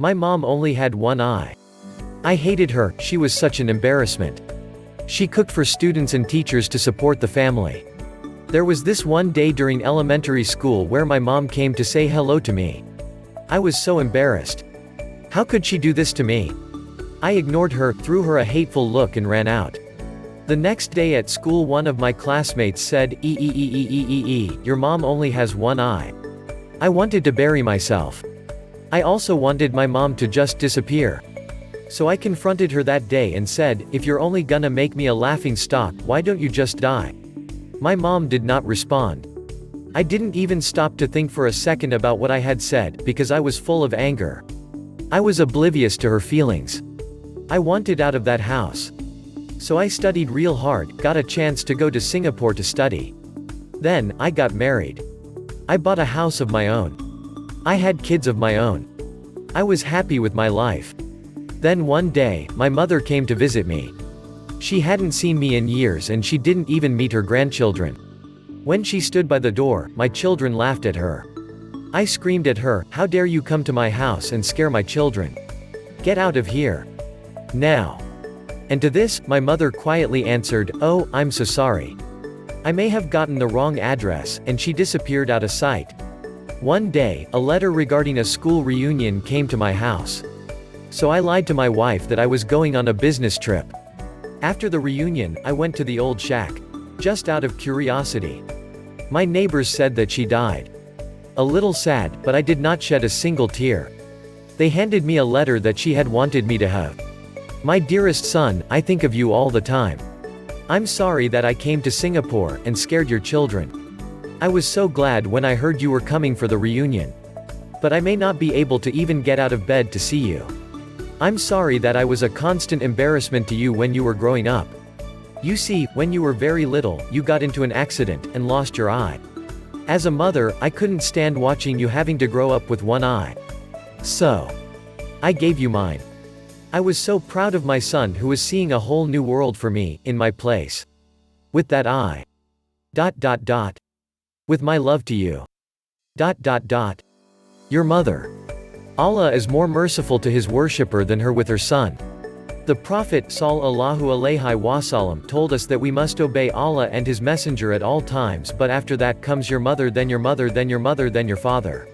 My mom only had one eye. I hated her, she was such an embarrassment. She cooked for students and teachers to support the family. There was this one day during elementary school where my mom came to say hello to me. I was so embarrassed. How could she do this to me? I ignored her, threw her a hateful look and ran out. The next day at school one of my classmates said, your mom only has one eye. I wanted to bury myself. I also wanted my mom to just disappear. So I confronted her that day and said, if you're only gonna make me a laughing stock, why don't you just die? My mom did not respond. I didn't even stop to think for a second about what I had said, because I was full of anger. I was oblivious to her feelings. I wanted out of that house. So I studied real hard, got a chance to go to Singapore to study. Then, I got married. I bought a house of my own. I had kids of my own. I was happy with my life. Then one day, my mother came to visit me. She hadn't seen me in years and she didn't even meet her grandchildren. When she stood by the door, my children laughed at her. I screamed at her, how dare you come to my house and scare my children? Get out of here. Now. And to this, my mother quietly answered, oh, I'm so sorry. I may have gotten the wrong address, and she disappeared out of sight. One day, a letter regarding a school reunion came to my house. So I lied to my wife that I was going on a business trip. After the reunion, I went to the old shack. Just out of curiosity. My neighbors said that she died. A little sad, but I did not shed a single tear. They handed me a letter that she had wanted me to have. My dearest son, I think of you all the time. I'm sorry that I came to Singapore and scared your children. I was so glad when I heard you were coming for the reunion. But I may not be able to even get out of bed to see you. I'm sorry that I was a constant embarrassment to you when you were growing up. You see, when you were very little, you got into an accident and lost your eye. As a mother, I couldn't stand watching you having to grow up with one eye. So, I gave you mine. I was so proud of my son who was seeing a whole new world for me, in my place. With that eye. With my love to you. Your mother. Allah is more merciful to his worshipper than her with her son. The Prophet sallallahu alaihi wasallam told us that we must obey Allah and his messenger at all times, but after that comes your mother, then your mother, then your mother, then your father.